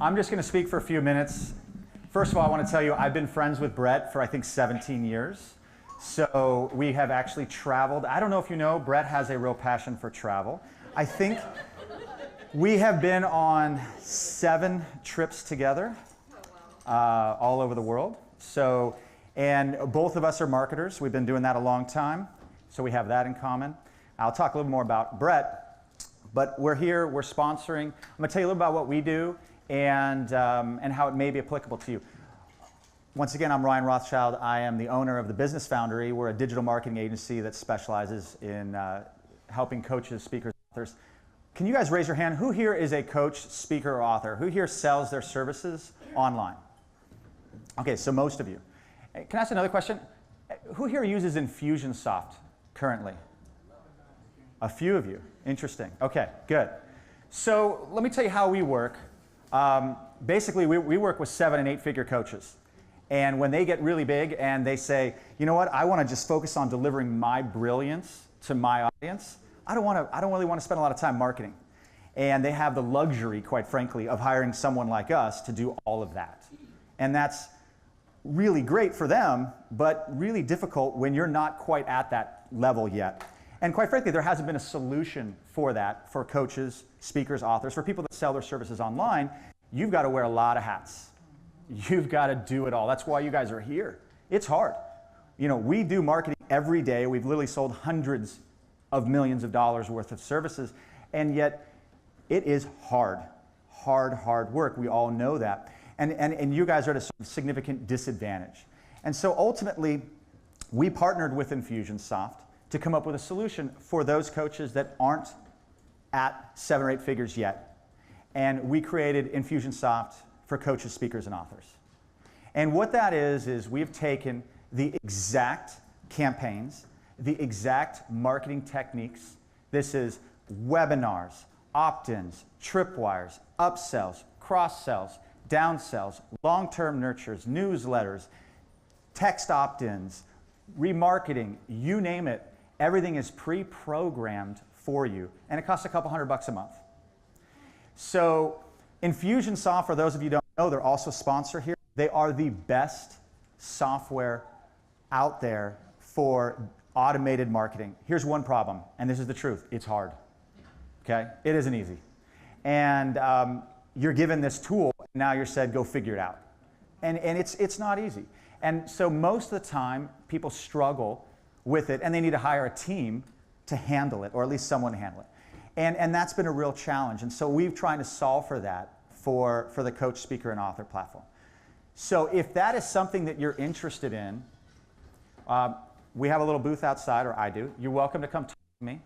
I'm just going to speak for a few minutes. First of all, I want to tell you I've been friends with Brett for I think 17 years. So we have actually traveled. I don't know if you know, Brett has a real passion for travel. I think we have been on 7 trips together all over the world. So, and both of us are marketers. We've been doing that a long time. So we have that in common. I'll talk a little more about Brett, but we're here, we're sponsoring. I'm going to tell you a little about what we do and how it may be applicable to you. Once again, I'm Ryan Rothschild. I am the owner of the Business Foundry. We're a digital marketing agency that specializes in helping coaches, speakers, authors. Can you guys raise your hand? Who here is a coach, speaker, or author? Who here sells their services online? Okay, so most of you. Can I ask another question? Who here uses Infusionsoft currently? A few of you. Interesting. Okay, good. So let me tell you how we work. Basically, we work with 7- and 8-figure coaches. And when they get really big and they say, you know what, I want to just focus on delivering my brilliance to my audience, I don't really want to spend a lot of time marketing. And they have the luxury, quite frankly, of hiring someone like us to do all of that. And that's really great for them, but really difficult when you're not quite at that level yet. And quite frankly, there hasn't been a solution for that for coaches, speakers, authors, for people that sell their services online. You've got to wear a lot of hats. You've got to do it all. That's why you guys are here. It's hard. You know, we do marketing every day. We've literally sold hundreds of millions of dollars worth of services, and yet it is hard work. We all know that. And you guys are at a significant disadvantage. And so ultimately, we partnered with Infusionsoft to come up with a solution for those coaches that aren't at 7 or 8 figures yet. And we created Infusionsoft for coaches, speakers, and authors. And what that is we've taken the exact campaigns, the exact marketing techniques. This is webinars, opt-ins, tripwires, upsells, cross-sells, downsells, long-term nurtures, newsletters, text opt-ins, remarketing, you name it. Everything is pre-programmed for you, and it costs a couple $100 a month. So Infusionsoft, for those of you who don't know, they're also a sponsor here. They are the best software out there for automated marketing. Here's one problem, and this is the truth. It's hard. Okay? It isn't easy. And you're given this tool, and now you're said, go figure it out. And it's not easy. And so most of the time, people struggle with it, and they need to hire a team to handle it, or at least someone to handle it. And that's been a real challenge. And so we've tried to solve for that for the coach, speaker, and author platform. So if that is something that you're interested in, we have a little booth outside, or I do. You're welcome to come talk to me.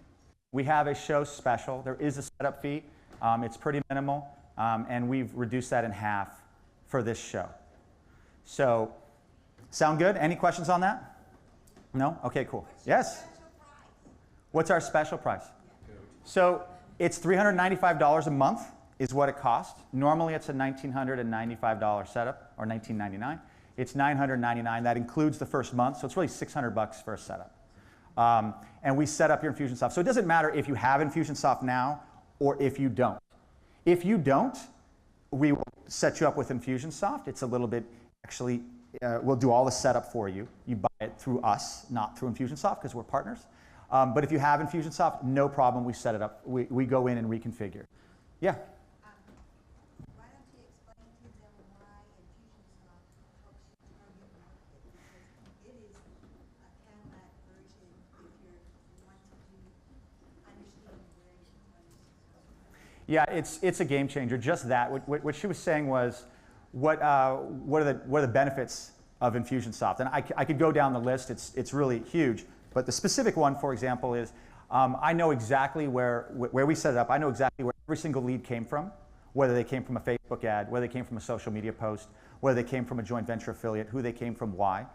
We have a show special. There is a setup fee. It's pretty minimal, and we've reduced that in half for this show. So, sound good? Any questions on that? No? Okay, cool. Yes? What's our special price? So, it's $395 a month is what it costs. Normally, it's a $1,995 setup, or $1,999. It's $999. That includes the first month, so it's really $600 for a setup. And we set up your Infusionsoft. So it doesn't matter if you have Infusionsoft now or if you don't. If you don't, we will set you up with Infusionsoft. It's a little bit, actually, we'll do all the setup for you. You buy it through us, not through Infusionsoft, because we're partners. But if you have Infusionsoft, no problem. We set it up. We go in and reconfigure. Yeah? Why don't you explain to them why Infusionsoft helps you target market? Because it is a Cadillac version if you want to understand where your audience is. Yeah, it's a game changer. Just that. What she was saying was, what are the benefits of Infusionsoft? And I could go down the list. It's really huge. But the specific one, for example, is I know exactly where we set it up. I know exactly where every single lead came from, whether they came from a Facebook ad, whether they came from a social media post, whether they came from a joint venture affiliate, who they came from, why.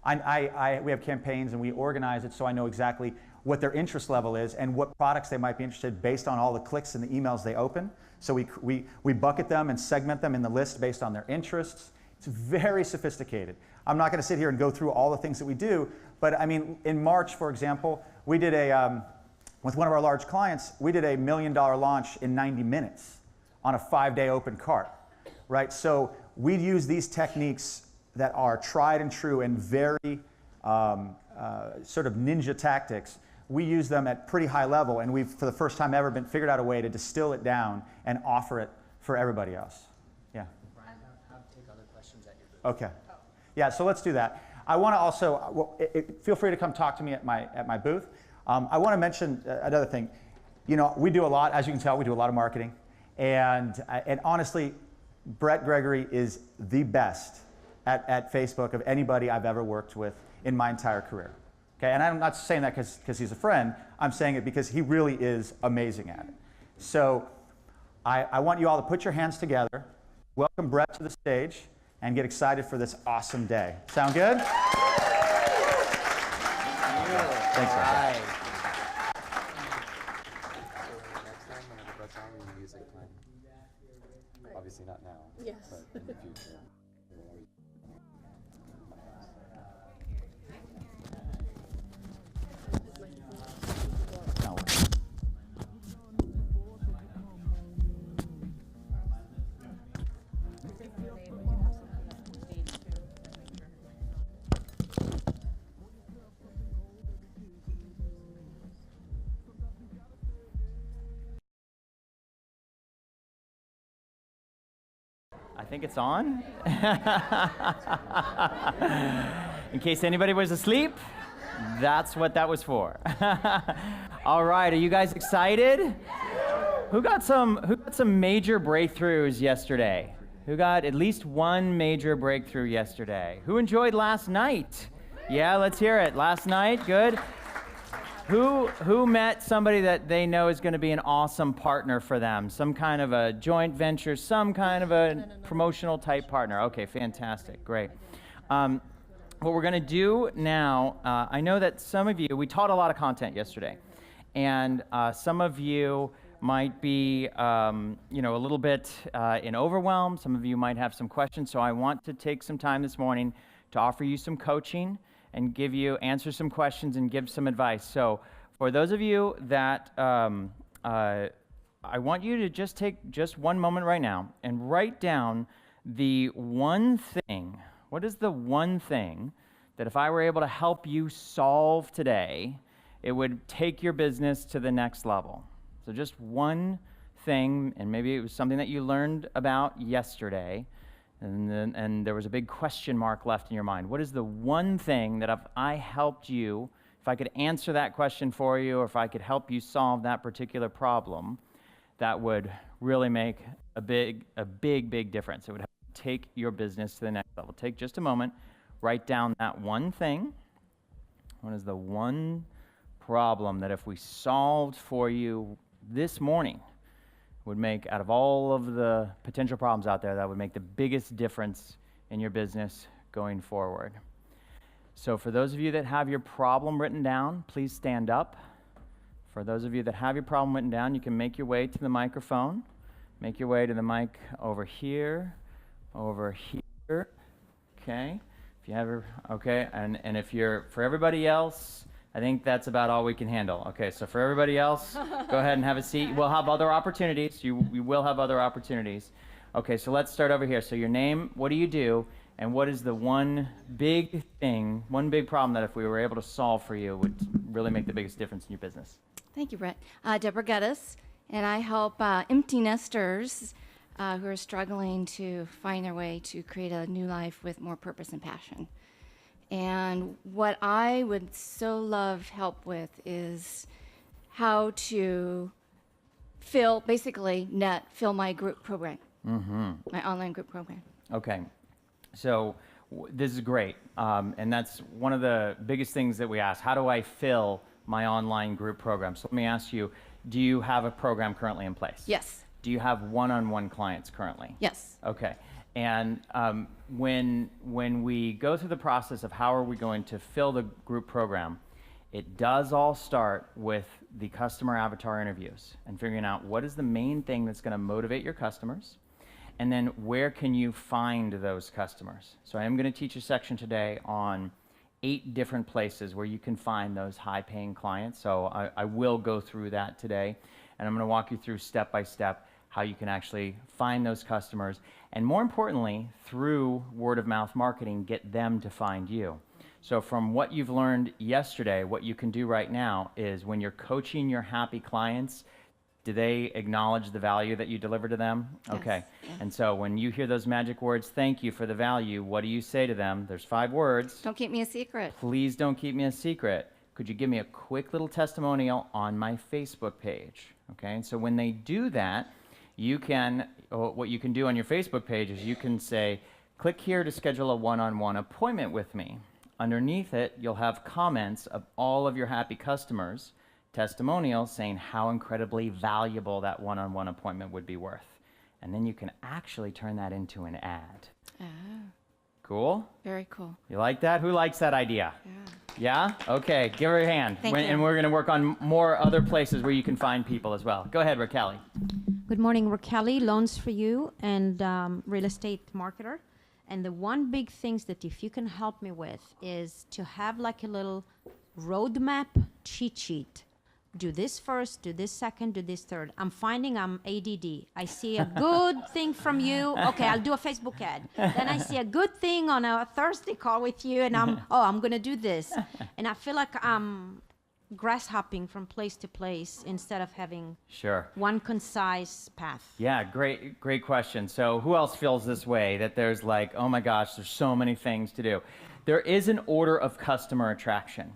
We have campaigns, and we organize it so I know exactly what their interest level is and what products they might be interested in based on all the clicks and the emails they open. So we bucket them and segment them in the list based on their interests. It's very sophisticated. I'm not going to sit here and go through all the things that we do, but I mean, in March, for example, we did with one of our large clients, we did a $1 million launch in 90 minutes on a 5-day open cart. right? So we use these techniques that are tried and true and very sort of ninja tactics. We use them at pretty high level, and we've, for the first time ever, figured out a way to distill it down and offer it for everybody else. Yeah. Brian, have take other questions at your booth. Okay. Yeah, so let's do that. I want to also, feel free to come talk to me at my booth. I want to mention another thing. You know, we do a lot, as you can tell, we do a lot of marketing. And honestly, Brett Gregory is the best at Facebook of anybody I've ever worked with in my entire career. Okay, and I'm not saying that because he's a friend. I'm saying it because he really is amazing at it. So I want you all to put your hands together, welcome Brett to the stage, and get excited for this awesome day. Sound good? Thanks, Right. Next time, whenever Brett's on, we use it time. Obviously not now. Yes. But in the future. No. I think it's on. In case anybody was asleep, that's what that was for. All right, are you guys excited? Who got some major breakthroughs yesterday? Who got at least one major breakthrough yesterday? Who enjoyed last night? Yeah, let's hear it. Last night, good. Who met somebody that they know is going to be an awesome partner for them? Some kind of a joint venture, some kind of a promotional type partner. Okay, fantastic, great. What we're going to do now, I know that some of you, we taught a lot of content yesterday, and some of you might be, you know, a little bit in overwhelm. Some of you might have some questions, so I want to take some time this morning to offer you some coaching and answer some questions and give some advice. So for those of you that, I want you to just take just one moment right now and write down the one thing. What is the one thing that if I were able to help you solve today, it would take your business to the next level? So just one thing, and maybe it was something that you learned about yesterday, and there was a big question mark left in your mind. What is the one thing that if I helped you, if I could answer that question for you, or if I could help you solve that particular problem, that would really make a big difference? It would take your business to the next level. Take just a moment, write down that one thing. What is the one problem that if we solved for you this morning would make, out of all of the potential problems out there, that would make the biggest difference in your business going forward? So for those of you that have your problem written down, please stand up. For those of you that have your problem written down, you can make your way to the microphone. Make your way to the mic over here, okay? If you have, okay, and if you're, for everybody else, I think that's about all we can handle. Okay, so for everybody else, go ahead and have a seat. We'll have other opportunities. You will have other opportunities. Okay, so let's start over here. So your name, what do you do, and what is the one big thing, one big problem that if we were able to solve for you would really make the biggest difference in your business? Thank you, Brett. Deborah Geddes, and I help empty nesters who are struggling to find their way to create a new life with more purpose and passion. And what I would so love help with is how to fill my group program, my online group program. Okay, so this is great, and that's one of the biggest things that we ask. How do I fill my online group program? So let me ask you, do you have a program currently in place? Yes. Do you have one-on-one clients currently? Yes. Okay. And when we go through the process of how are we going to fill the group program, it does all start with the customer avatar interviews and figuring out what is the main thing that's going to motivate your customers, and then where can you find those customers. So I am going to teach a section today on 8 different places where you can find those high-paying clients. So I will go through that today, and I'm going to walk you through step by step how you can actually find those customers, and more importantly, through word of mouth marketing, get them to find you. So from what you've learned yesterday, what you can do right now is when you're coaching your happy clients, do they acknowledge the value that you deliver to them? Yes. Okay. And so when you hear those magic words, thank you for the value, what do you say to them? There's 5 words. Don't keep me a secret. Please don't keep me a secret. Could you give me a quick little testimonial on my Facebook page? Okay. And so when they do that, you can, what you can do on your Facebook page is you can say, click here to schedule a one-on-one appointment with me. Underneath it, you'll have comments of all of your happy customers, testimonials saying how incredibly valuable that one-on-one appointment would be worth. And then you can actually turn that into an ad. Oh, Cool? very cool. You like that? Who likes that idea? Yeah. Yeah? Okay, give her a hand. Thank you. And we're going to work on more other places where you can find people as well. Go ahead, Raquel. Good morning, Raquel, Loans for You, and real estate marketer. And the one big things that if you can help me with is to have like a little roadmap cheat sheet. Do this first, do this second, do this third. I'm finding I'm ADD. I see a good thing from you. Okay, I'll do a Facebook ad. Then I see a good thing on a Thursday call with you, and I'm going to do this. And I feel like I'm grasshopping from place to place instead of having Sure. one concise path. Yeah, great question. So who else feels this way, that there's like, oh my gosh, there's so many things to do? There is an order of customer attraction.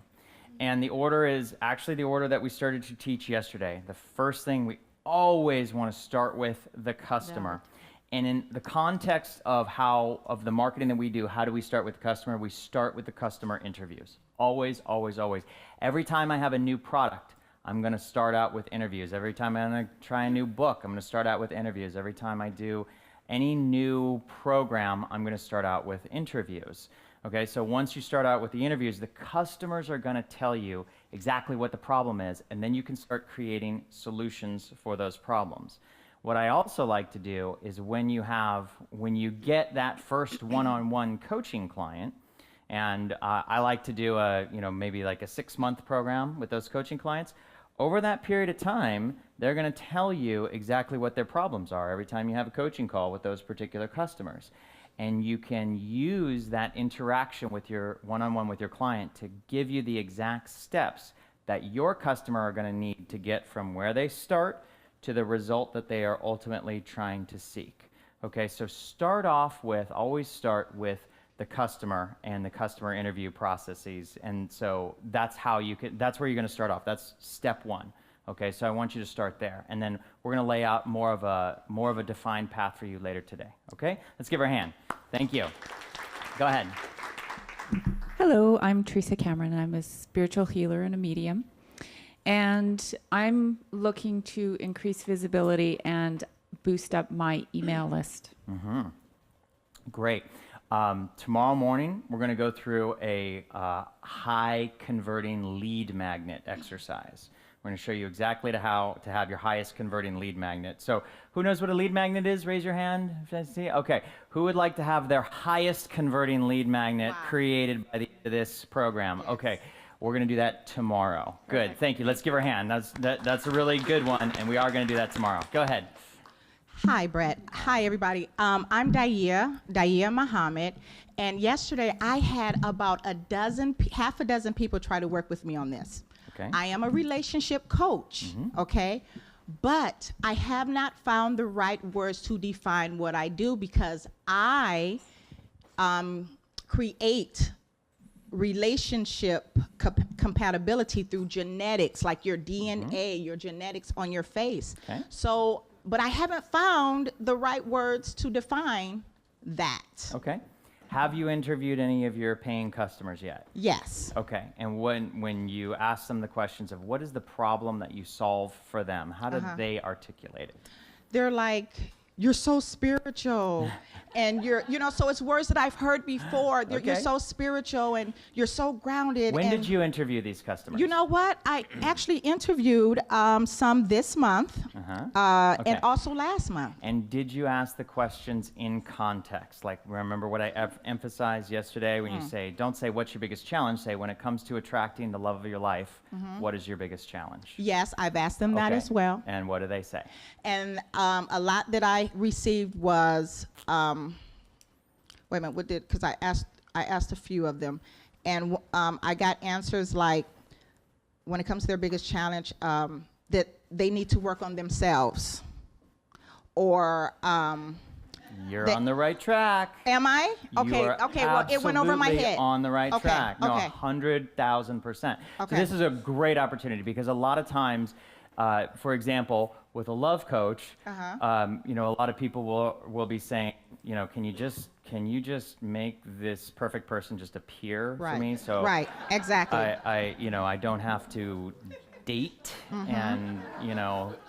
And the order is actually the order that we started to teach yesterday. The first thing, we always want to start with the customer. And in the context of the marketing that we do, how do we start with the customer? We start with the customer interviews. Always, always, always. Every time I have a new product, I'm going to start out with interviews. Every time I'm going to try a new book, I'm going to start out with interviews. Every time I do any new program, I'm going to start out with interviews. Okay, so once you start out with the interviews, the customers are going to tell you exactly what the problem is, and then you can start creating solutions for those problems. What I also like to do is when you get that first one-on-one coaching client, and I like to do maybe like a 6-month program with those coaching clients. Over that period of time, they're going to tell you exactly what their problems are every time you have a coaching call with those particular customers. And you can use that interaction with your one-on-one with your client to give you the exact steps that your customer are going to need to get from where they start to the result that they are ultimately trying to seek. Okay, so always start with the customer and the customer interview processes. And so that's where you're going to start off. That's step 1. Okay, so I want you to start there, and then we're going to lay out more of a defined path for you later today. Okay, let's give her a hand. Thank you. Go ahead. Hello, I'm Teresa Cameron, and I'm a spiritual healer and a medium, and I'm looking to increase visibility and boost up my email list. Mm-hmm. Great. Tomorrow morning, we're going to go through a high converting lead magnet exercise. We're going to show you exactly how to have your highest converting lead magnet. So who knows what a lead magnet is? Raise your hand. See? Okay. Who would like to have their highest converting lead magnet created by the end of this program? Yes. Okay. We're going to do that tomorrow. Perfect. Good. Thank you. Let's give her a hand. That's a really good one, and we are going to do that tomorrow. Go ahead. Hi, Brett. Hi, everybody. I'm Daia Muhammad, and yesterday I had about half a dozen people try to work with me on this. Okay. I am a relationship coach, okay? But I have not found the right words to define what I do, because I create relationship compatibility through genetics, like your DNA, your genetics on your face. Okay. So, but I haven't found the right words to define that. Okay. Have you interviewed any of your paying customers yet? Yes. Okay. And when you ask them the questions of what is the problem that you solve for them, how do they articulate it? They're like, you're so spiritual, And so it's words that I've heard before. You're so spiritual and you're so grounded. When did you interview these customers? You know what? I actually interviewed some this month and also last month. And did you ask the questions in context? Like, remember what I emphasized yesterday when you say, don't say what's your biggest challenge, say when it comes to attracting the love of your life, what is your biggest challenge? Yes, I've asked them that as well. And what do they say? And a lot that I received was, wait a minute, because I asked a few of them, and I got answers like, when it comes to their biggest challenge, that they need to work on themselves, or you're on the right track. Am I? Okay, well, it went over my head. On the right track. No, Okay. 100,000%. Okay. So this is a great opportunity because a lot of times, for example, with a love coach, a lot of people will be saying, can you just make this perfect person just appear for me? So right, exactly. I don't have to date and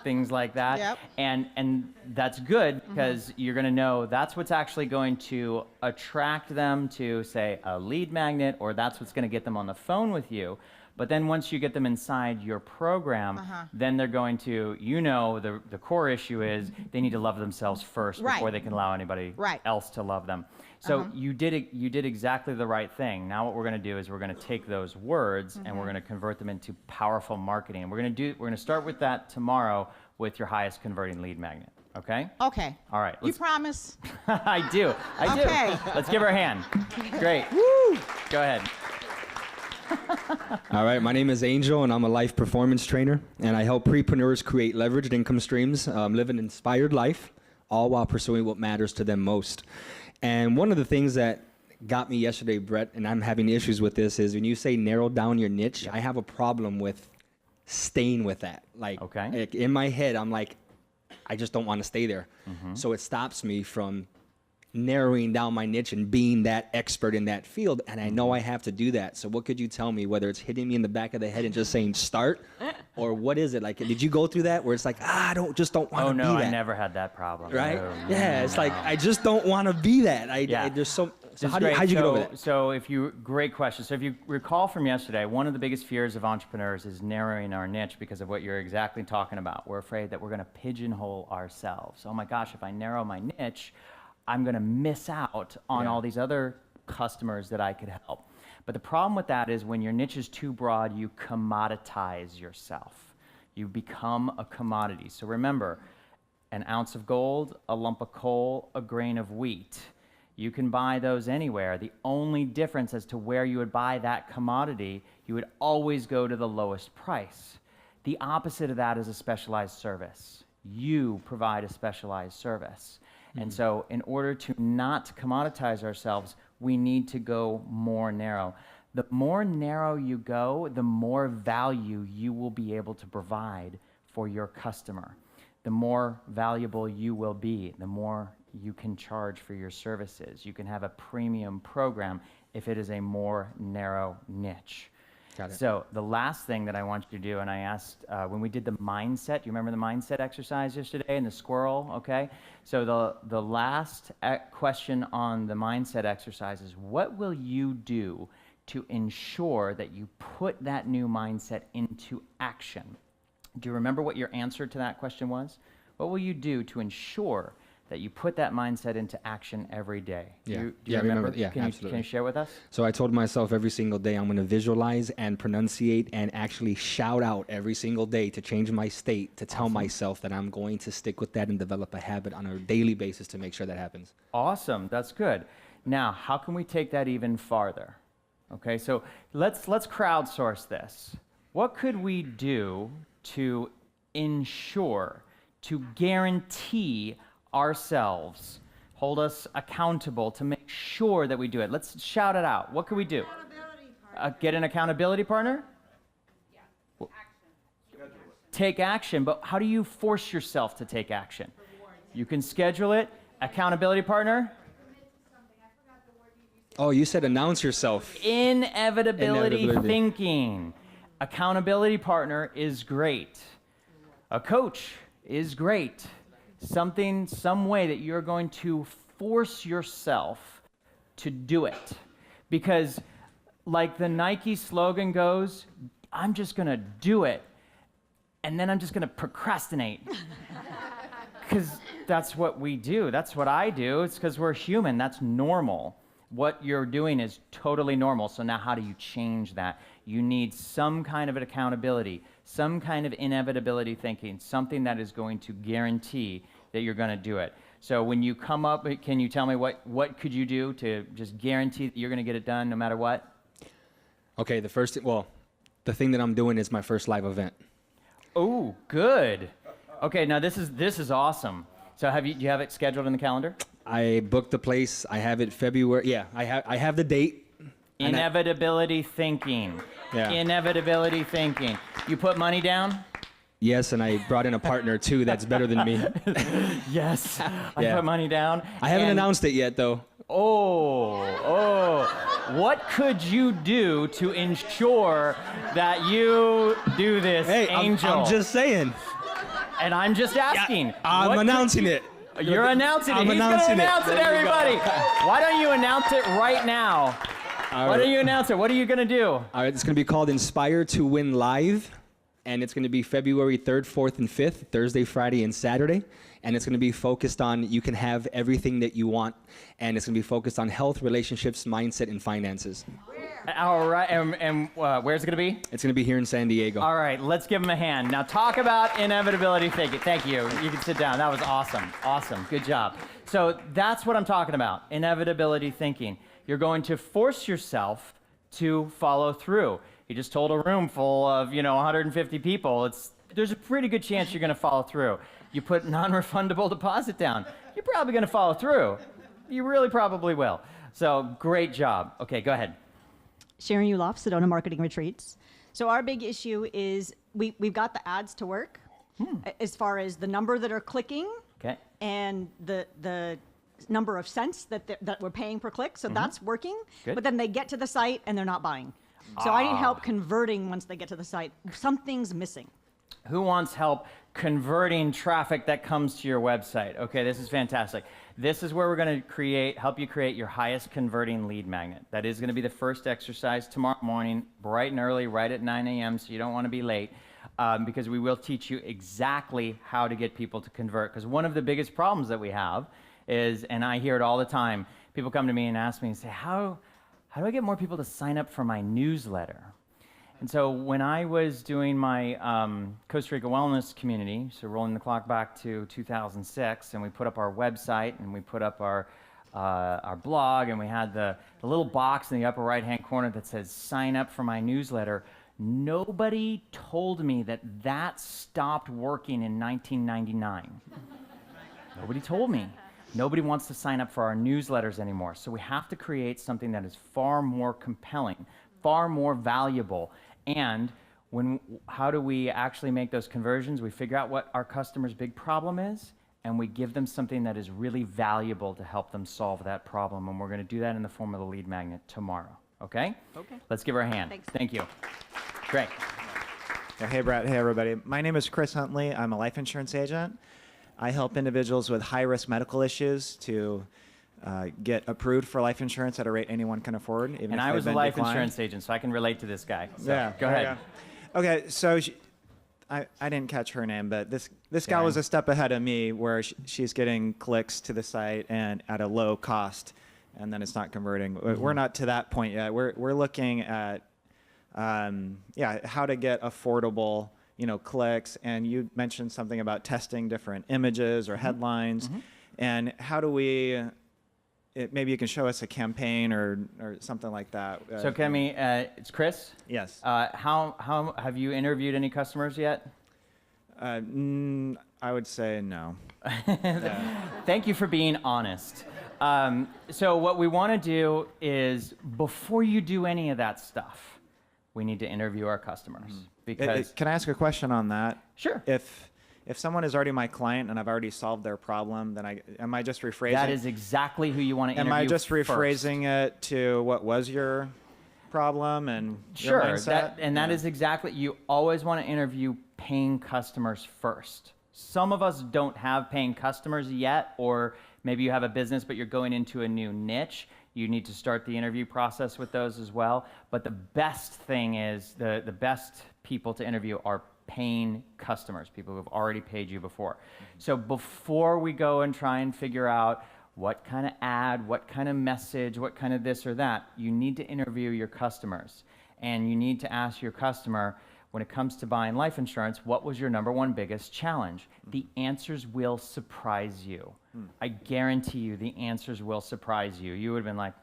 things like that. Yep. And that's good because you're going to know that's what's actually going to attract them to, say, a lead magnet, or that's what's going to get them on the phone with you. But then once you get them inside your program, then they're going to, the core issue is they need to love themselves first before they can allow anybody else to love them. So you did exactly the right thing. Now what we're going to do is we're going to take those words and we're going to convert them into powerful marketing. And we're going to start with that tomorrow with your highest converting lead magnet. Okay? Okay. All right. You promise? I do. Okay. Let's give her a hand. Great. Woo! Go ahead. All right, my name is Angel, and I'm a life performance trainer, and I help prepreneurs create leveraged income streams, live an inspired life, all while pursuing what matters to them most. And one of the things that got me yesterday, Brett, and I'm having issues with this, is when you say narrow down your niche, I have a problem with staying with that. Like, in my head, I'm like, I just don't want to stay there. So it stops me from narrowing down my niche and being that expert in that field, and I know I have to do that. So what could you tell me, whether it's hitting me in the back of the head and just saying start, or what is it? Like, did you go through that where it's like, I don't want to be that? Oh no, I never had that problem. Right? No, yeah, it's like, I just don't want to be that. There's so how'd you get over that? So great question. So if you recall from yesterday, one of the biggest fears of entrepreneurs is narrowing our niche because of what you're exactly talking about. We're afraid that we're going to pigeonhole ourselves. Oh my gosh, if I narrow my niche, I'm going to miss out on all these other customers that I could help. But the problem with that is when your niche is too broad, you commoditize yourself. You become a commodity. So remember, an ounce of gold, a lump of coal, a grain of wheat. You can buy those anywhere. The only difference as to where you would buy that commodity, you would always go to the lowest price. The opposite of that is a specialized service. You provide a specialized service. And so in order to not commoditize ourselves, we need to go more narrow. The more narrow you go, the more value you will be able to provide for your customer. The more valuable you will be, the more you can charge for your services. You can have a premium program if it is a more narrow niche. Got it. So the last thing that I want you to do, and I asked when we did the mindset, you remember the mindset exercise yesterday and the squirrel, okay? So the last question on the mindset exercise is, what will you do to ensure that you put that new mindset into action? Do you remember what your answer to that question was? What will you do to ensure that you put that mindset into action every day? Yeah. Do you remember? Yeah, can absolutely. You share with us? So I told myself every single day I'm going to visualize and pronunciate and actually shout out every single day to change my state, to tell myself that I'm going to stick with that and develop a habit on a daily basis to make sure that happens. Awesome. That's good. Now, how can we take that even farther? Okay, so let's crowdsource this. What could we do to ensure, to guarantee ourselves, hold us accountable to make sure that we do it? Let's shout it out. What can we do? Get an accountability partner? Yeah. Action. Take action, but how do you force yourself to take action? You can schedule it. Accountability partner? Oh, you said announce yourself. Inevitability thinking. Accountability partner is great. A coach is great. Some way that you're going to force yourself to do it. Because like the Nike slogan goes, I'm just gonna do it, and then I'm just gonna procrastinate. Because that's what we do. That's what I do. It's because we're human. That's normal. What you're doing is totally normal. So now how do you change that? You need some kind of an accountability, some kind of inevitability thinking, something that is going to guarantee that you're going to do it. So when you come up, can you tell me what could you do to just guarantee that you're going to get it done no matter what? Okay, the thing that I'm doing is my first live event. Oh, good. Okay, now this is awesome. So do you have it scheduled in the calendar? I booked the place. I have it February. Yeah, I have the date. Inevitability thinking. Yeah. Inevitability thinking. You put money down? Yes, and I brought in a partner too that's better than me. Yes, I put money down. I haven't announced it yet though. Oh. What could you do to ensure that you do this, Angel? I'm just saying. And I'm just asking. Yeah, I'm announcing it. You're announcing it. I'm He's announcing gonna announce it, everybody. Why don't you announce it right now? Why don't you announce it? What are you going to do? All right, it's going to be called Inspire to Win Live, and it's going to be February 3rd, 4th, and 5th, Thursday, Friday, and Saturday. And it's going to be focused on you can have everything that you want, and it's going to be focused on health, relationships, mindset, and finances. All right, and where's it going to be? It's going to be here in San Diego. All right, let's give him a hand. Now talk about inevitability thinking. Thank you. You can sit down. That was awesome. Awesome. Good job. So that's what I'm talking about, inevitability thinking. You're going to force yourself to follow through. You just told a room full of, 150 people. There's a pretty good chance you're going to follow through. You put non-refundable deposit down. You're probably going to follow through. You really probably will. So great job. Okay, go ahead. Sharon Uloff, Sedona Marketing Retreats. So our big issue is we've got the ads to work as far as the number that are clicking and the number of cents that we're paying per click. So that's working. Good. But then they get to the site and they're not buying. So I need help converting once they get to the site. Something's missing. Who wants help converting traffic that comes to your website? Okay, this is fantastic. This is where we're going to help you create your highest converting lead magnet. That is going to be the first exercise tomorrow morning, bright and early, right at 9 a.m., so you don't want to be late, because we will teach you exactly how to get people to convert. Because one of the biggest problems that we have is, and I hear it all the time, people come to me and ask me and say, how do I get more people to sign up for my newsletter? And so when I was doing my Costa Rica Wellness Community, so rolling the clock back to 2006, and we put up our website, and we put up our blog, and we had the little box in the upper right-hand corner that says, sign up for my newsletter. Nobody told me that stopped working in 1999. Nobody told me. Nobody wants to sign up for our newsletters anymore. So we have to create something that is far more compelling, far more valuable. And how do we actually make those conversions? We figure out what our customer's big problem is, and we give them something that is really valuable to help them solve that problem. And we're going to do that in the form of the lead magnet tomorrow. Okay? Okay. Let's give her a hand. Thanks. Thank you. Great. Hey, Brett. Hey, everybody. My name is Chris Huntley. I'm a life insurance agent. I help individuals with high-risk medical issues to get approved for life insurance at a rate anyone can afford. Even and if I was a been life declined. insurance agent, so I can relate to this guy. So yeah, go ahead. Okay, so I didn't catch her name, but this gal was a step ahead of me, where she's getting clicks to the site and at a low cost, and then it's not converting. We're not to that point yet. We're looking at how to get affordable clicks, and you mentioned something about testing different images or headlines, and how do we? Maybe you can show us a campaign or something like that. So Kemi, it's Chris. Yes. How have you interviewed any customers yet? I would say no. Thank you for being honest. So what we want to do is, before you do any of that stuff, we need to interview our customers. Because can I ask a question on that? Sure. If someone is already my client and I've already solved their problem, then am I just rephrasing? That is exactly who you want to interview. Am I just first. rephrasing it to what was your problem and your mindset? That is exactly. You always want to interview paying customers first. Some of us don't have paying customers yet, or Maybe you have a business, but you're going into a new niche. You need to start the interview process with those as well. But the best thing is, the best people to interview are paying customers, people who have already paid you before. So before we go and try and figure out what kind of ad, what kind of message, what kind of this or that, you need to interview your customers. And you need to ask your customer, when it comes to buying life insurance, what was your number one biggest challenge? The answers will surprise you. I guarantee you the answers will surprise you. You would have been like,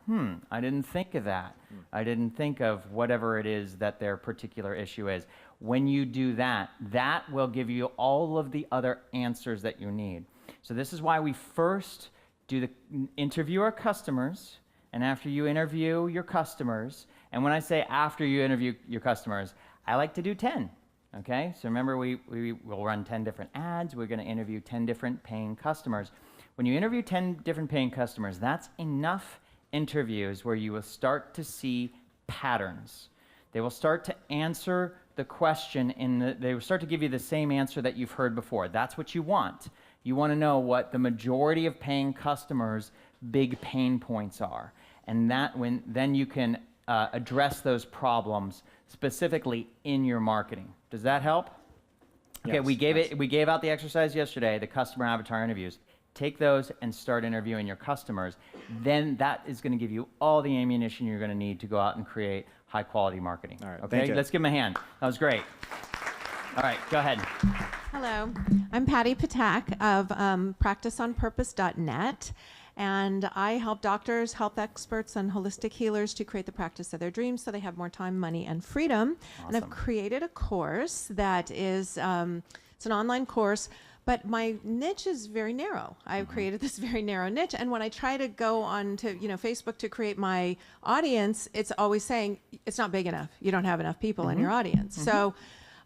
I didn't think of that. I didn't think of whatever it is that their particular issue is. When you do that, that will give you all of the other answers that you need. So this is why we first interview our customers, and after you interview your customers, and when I say after you interview your customers, I like to do 10, okay? So remember, we will run 10 different ads. We're going to interview 10 different paying customers. When you interview 10 different paying customers, that's enough interviews where you will start to see patterns. They will start to answer the question, they will start to give you the same answer that you've heard before. That's what you want. You want to know what the majority of paying customers' big pain points are. And then you can address those problems specifically in your marketing. Does that help? Okay, Yes, we gave out the exercise yesterday, the customer avatar interviews. Take those and start interviewing your customers. Then that is going to give you all the ammunition you're going to need to go out and create high quality marketing. All right, okay, thank you. let's give them a hand. That was great. All right, go ahead. Hello, I'm Patty Patak of practiceonpurpose.net. And I help doctors, health experts, and holistic healers to create the practice of their dreams so they have more time, money, and freedom. Awesome. And I've created a course that is, it's an online course, but my niche is very narrow. I've created this very narrow niche. And when I try to go on to Facebook to create my audience, it's always saying, it's not big enough. You don't have enough people in your audience. So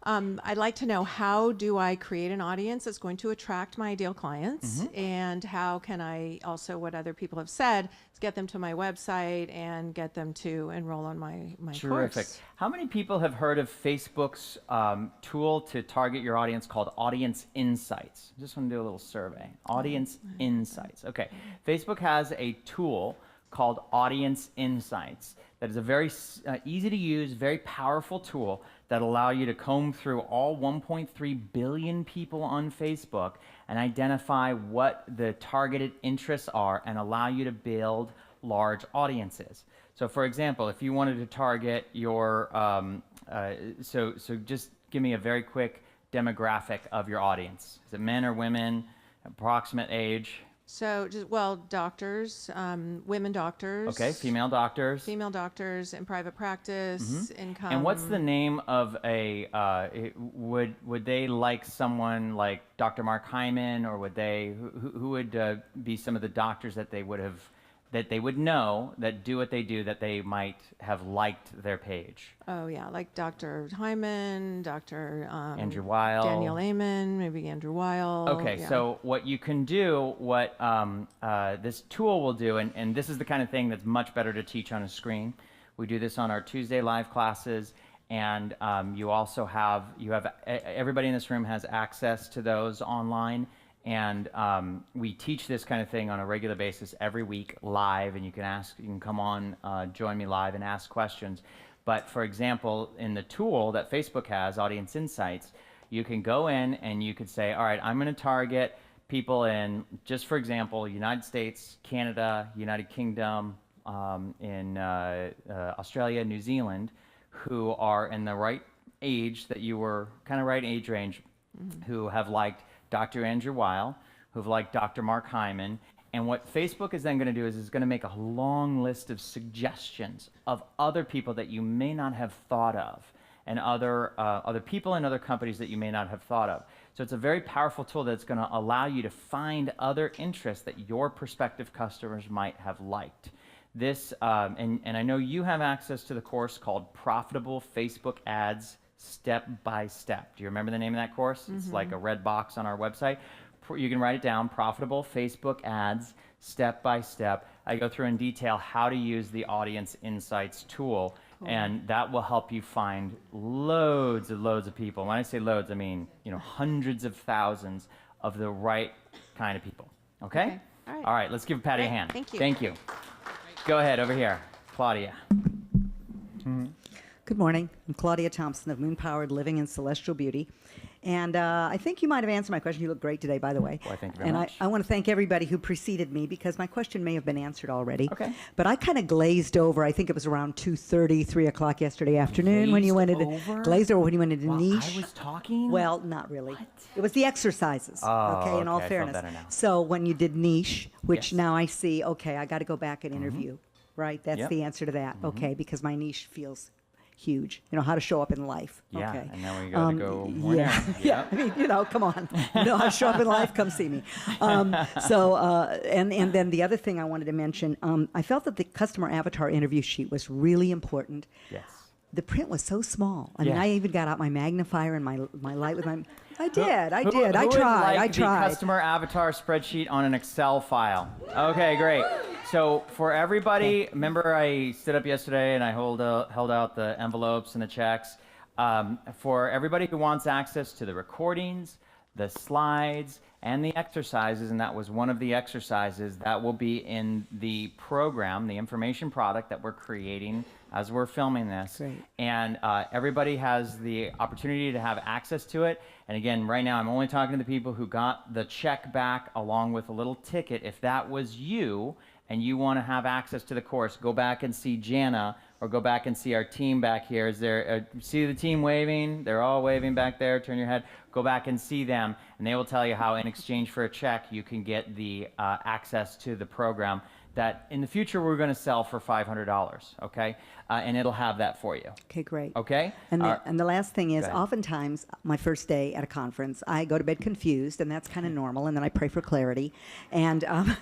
I'd like to know, how do I create an audience that's going to attract my ideal clients? And how can I also, what other people have said, is get them to my website and get them to enroll on my Terrific. course? How many people have heard of Facebook's tool to target your audience called Audience Insights? I just want to do a little survey. Audience Insights. Okay. Facebook has a tool called Audience Insights that is a very easy to use, very powerful tool that allow you to comb through all 1.3 billion people on Facebook and identify what the targeted interests are and allow you to build large audiences. So for example, if you wanted to target your, so just give me a very quick demographic of your audience. Is it men or women, approximate age? So, doctors, women doctors. Okay, female doctors. Female doctors in private practice, income. And what's the name of would they like someone like Dr. Mark Hyman, or would they, who would be some of the doctors that they would know that do what they do, that they might have liked their page? Oh yeah, like Dr. Hyman, Dr. Andrew Weil, Daniel Amen, maybe Andrew Weil. Okay, yeah. So what you can do, what this tool will do, and this is the kind of thing that's much better to teach on a screen. We do this on our Tuesday live classes, and you also have everybody in this room has access to those online. And we teach this kind of thing on a regular basis every week live, and you can come on, join me live and ask questions. But for example, in the tool that Facebook has, Audience Insights, you can go in and you could say, all right, I'm going to target people in, just for example, United States, Canada, United Kingdom, in Australia, New Zealand, who are in the right age, that you were kind of right age range, who have liked Dr. Andrew Weil, who've liked Dr. Mark Hyman. And what Facebook is then going to do is it's going to make a long list of suggestions of other people that you may not have thought of, and other people and other companies that you may not have thought of. So it's a very powerful tool that's going to allow you to find other interests that your prospective customers might have liked. This, and I know you have access to the course called Profitable Facebook Ads Step by Step. Do you remember the name of that course? It's like a red box on our website. You can write it down, Profitable Facebook Ads Step by Step. I go through in detail how to use the Audience Insights tool, and that will help you find loads of people. When I say loads, I mean hundreds of thousands of the right kind of people. Okay? All right, let's give Patty a Great, hand. thank you. Thank you. Go ahead, over here. Claudia. Good morning. I'm Claudia Thompson of Moon Powered Living in Celestial Beauty. And I think you might have answered my question. You look great today, by the way. Well, thank you very and much. I want to thank everybody who preceded me because my question may have been answered already. Okay. But I kind of glazed over. I think it was around 2:30, 3 o'clock yesterday afternoon when you went into glazed over when you went into niche. I was talking? Well, not really. It was the exercises. Oh, okay, in all okay, I feel fairness. better now. So when you did niche, which Yes. now I see, okay, I got to go back and interview. Right? That's Yep. the answer to that. Okay, because my niche feels huge. You know how to show up in life. Yeah, Okay. and then we got to go more yeah, narrow. yeah. Yep. I mean, you know, come on. You know how to show up in life? Come see me. And then the other thing I wanted to mention, I felt that the customer avatar interview sheet was really important. Yes. The print was so small. I mean, Yeah. I even got out my magnifier and my light with my. I Who did. I would tried. like I the tried. customer avatar spreadsheet on an Excel file? Okay, great. So for everybody, remember I stood up yesterday and I held out the envelopes and the checks. For everybody who wants access to the recordings, the slides, and the exercises, and that was one of the exercises that will be in the program, the information product that we're creating as we're filming this. Great. And everybody has the opportunity to have access to it. And again, right now I'm only talking to the people who got the check back along with a little ticket. If that was you and you want to have access to the course, go back and see Jana or go back and see our team back here. Is there, see the team waving? They're all waving back there. Turn your head. Go back and see them, and they will tell you how in exchange for a check you can get the access to the program that in the future we're going to sell for $500, okay? And it'll have that for you. Okay, great. Okay? And the last thing is, Go ahead. oftentimes, my first day at a conference, I go to bed confused, and that's kind of normal, and then I pray for clarity. And and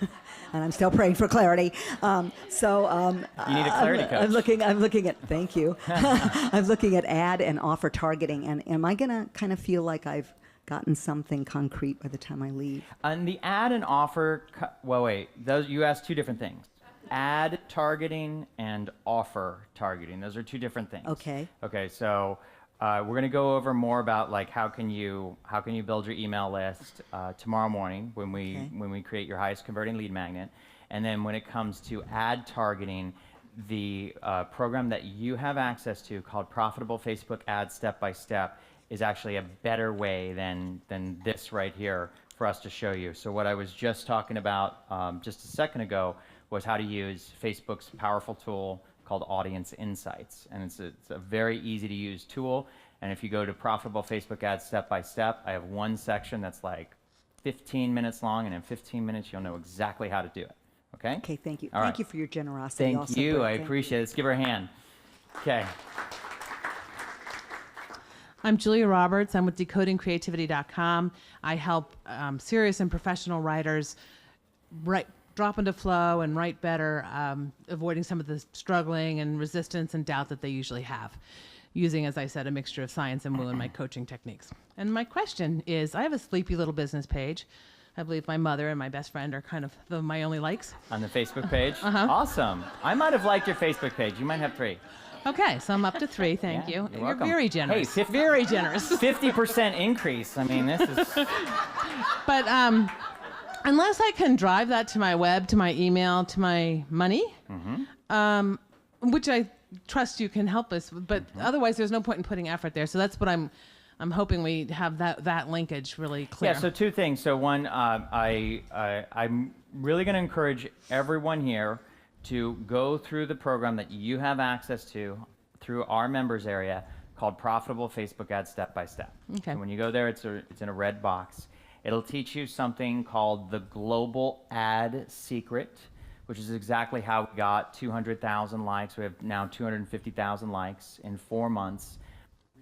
I'm still praying for clarity. You need a clarity coach. I'm looking at, thank you. I'm looking at ad and offer targeting, and am I going to kind of feel like I've gotten something concrete by the time I leave? And the ad and offer, well, wait, those, you asked two different things. Ad targeting and offer targeting. Those are two different things. Okay. Okay, so we're going to go over more about like how can you build your email list tomorrow morning when we create your highest converting lead magnet. And then when it comes to ad targeting, the program that you have access to called Profitable Facebook Ads Step by Step is actually a better way than this right here for us to show you. So what I was just talking about just a second ago was how to use Facebook's powerful tool called Audience Insights. And it's a very easy to use tool. And if you go to Profitable Facebook Ads Step by Step, I have one section that's like 15 minutes long, and in 15 minutes you'll know exactly how to do it. Okay? Okay, thank you. All Thank right. you for your generosity. Thank also, you. Brett. I Thank appreciate it. Let's give her a hand. Okay. I'm Julia Roberts. I'm with decodingcreativity.com. I help serious and professional writers drop into flow and write better, avoiding some of the struggling and resistance and doubt that they usually have, using, as I said, a mixture of science and woo in my coaching techniques. And my question is, I have a sleepy little business page. I believe my mother and my best friend are kind of my only likes. On the Facebook page? Uh-huh. Awesome. I might have liked your Facebook page. You might have 3. Okay, so I'm up to 3. Thank you. You're welcome. very generous. Hey, very generous. 50% increase. I mean, this is... But unless I can drive that to my web, to my email, to my money, which I trust you can help us, but otherwise there's no point in putting effort there. So that's what I'm hoping we have that linkage really clear. Yeah, so 2 things. So one, I'm really going to encourage everyone here to go through the program that you have access to through our members area called Profitable Facebook Ads Step by Step. Okay. So when you go there, it's in a red box. It'll teach you something called the Global Ad Secret, which is exactly how we got 200,000 likes. We have now 250,000 likes in 4 months.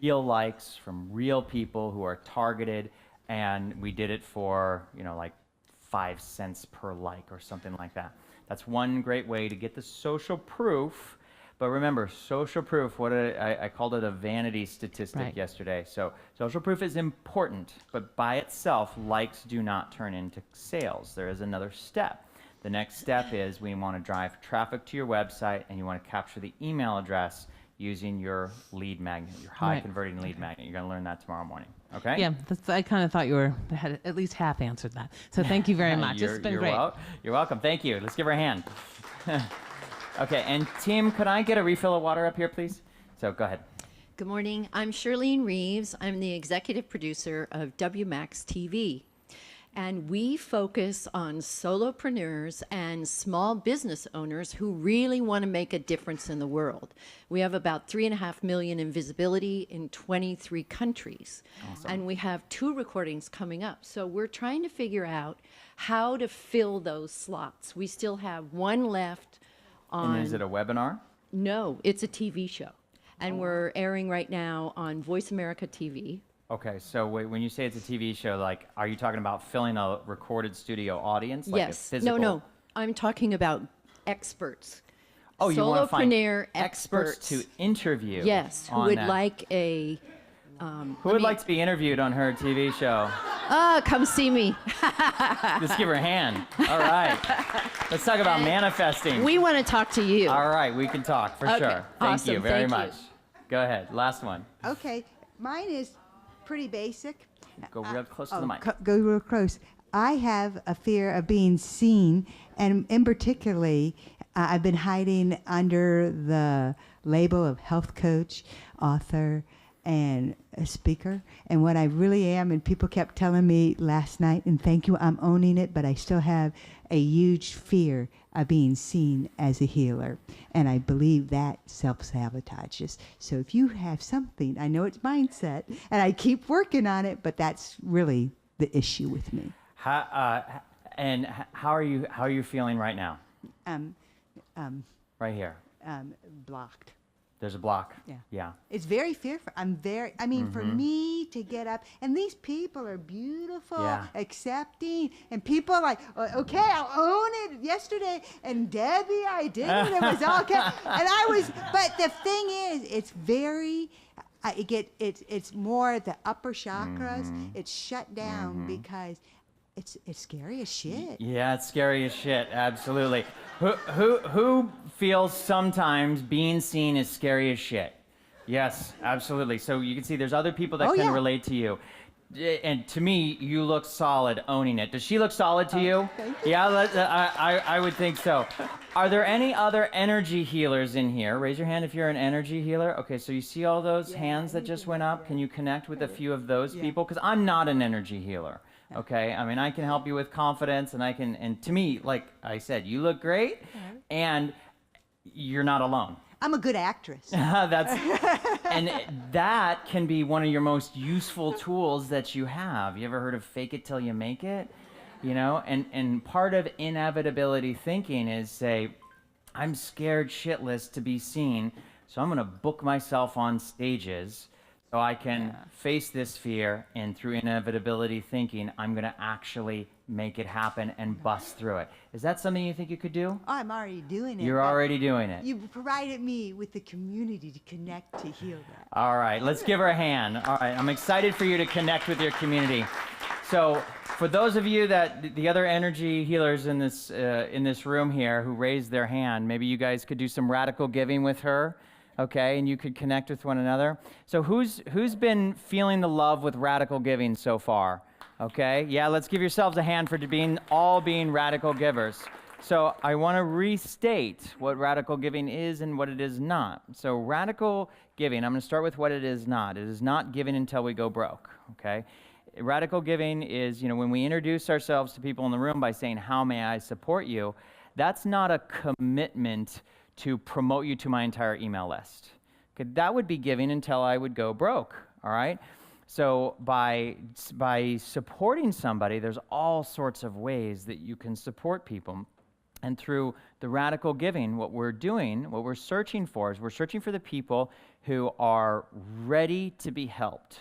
Real likes from real people who are targeted, and we did it for, like 5 cents per like or something like that. That's one great way to get the social proof. But remember, social proof, I called it a vanity statistic yesterday. So social proof is important, but by itself, likes do not turn into sales. There is another step. The next step is we want to drive traffic to your website, and you want to capture the email address using your lead magnet, your high converting lead magnet. You're going to learn that tomorrow morning. Okay. Yeah, I kind of thought you had at least half answered that. So thank you very much. It's been great. You're welcome. Thank you. Let's give her a hand. Okay, and team, could I get a refill of water up here, please? So go ahead. Good morning. I'm Cheryl Reeves. I'm the executive producer of WMAX TV. And we focus on solopreneurs and small business owners who really want to make a difference in the world. We have about 3.5 million in visibility in 23 countries. Awesome. And we have 2 recordings coming up. So we're trying to figure out how to fill those slots. We still have 1 left on... And is it a webinar? No, it's a TV show. And we're airing right now on Voice America TV. Okay, so when you say it's a TV show, like, are you talking about filling a recorded studio audience? Like Yes. a physical... No. I'm talking about experts. Oh, you want to find Solopreneur experts to interview? Yes, who on would that. like a... Who would like to be interviewed on her TV show? Come see me. Let's give her a hand. All right. Let's talk about manifesting. We want to talk to you. All right, we can talk for Okay, sure. Thank awesome, you very thank you. much. Go ahead, last one. Okay, mine is pretty basic. Go real close to the mic. Go real close. I have a fear of being seen, and in particularly, I've been hiding under the label of health coach, author, and a speaker. And what I really am, and people kept telling me last night, and thank you, I'm owning it, but I still have a huge fear of being seen as a healer. And I believe that self-sabotages. So if you have something, I know it's mindset, and I keep working on it, but that's really the issue with me. How are you feeling right now? Right here. Blocked. There's a block. Yeah. It's very fearful. For me to get up, and these people are beautiful, accepting, and people are like, okay, I'll own it yesterday, and Debbie, I did it, it was all okay. But the thing is, it's very, it's more the upper chakras, it's shut down because it's scary as shit. Yeah, it's scary as shit, absolutely. Who feels sometimes being seen is scary as shit? Yes, absolutely. So you can see there's other people that can relate to you. And to me, you look solid owning it. Does she look solid to you? Thank you. Yeah, I would think so. Are there any other energy healers in here? Raise your hand if you're an energy healer. Okay, so you see all those hands that just went up? Can you connect with a few of those people? Because I'm not an energy healer. Okay, I mean, I can help you with confidence, and to me, like I said, you look great, and you're not alone. I'm a good actress. And that can be one of your most useful tools that you have. You ever heard of fake it till you make it? You know, and part of inevitability thinking is say, I'm scared shitless to be seen, so I'm gonna book myself on stages so I can face this fear, and through inevitability thinking, I'm going to actually make it happen and bust through it. Is that something you think you could do? Oh, I'm already doing it. You're already doing it. You provided me with the community to connect to heal that. All right, let's give her a hand. All right, I'm excited for you to connect with your community. So for those of you that, the other energy healers in this room here who raised their hand, maybe you guys could do some radical giving with her. Okay, and you could connect with one another. So who's been feeling the love with radical giving so far? Okay, yeah, let's give yourselves a hand for being radical givers. So I want to restate what radical giving is and what it is not. So radical giving, I'm going to start with what it is not. It is not giving until we go broke, okay? Radical giving is, when we introduce ourselves to people in the room by saying, how may I support you? That's not a commitment to promote you to my entire email list. Okay, that would be giving until I would go broke, all right? So by supporting somebody, there's all sorts of ways that you can support people. And through the radical giving, what we're searching for is we're searching for the people who are ready to be helped,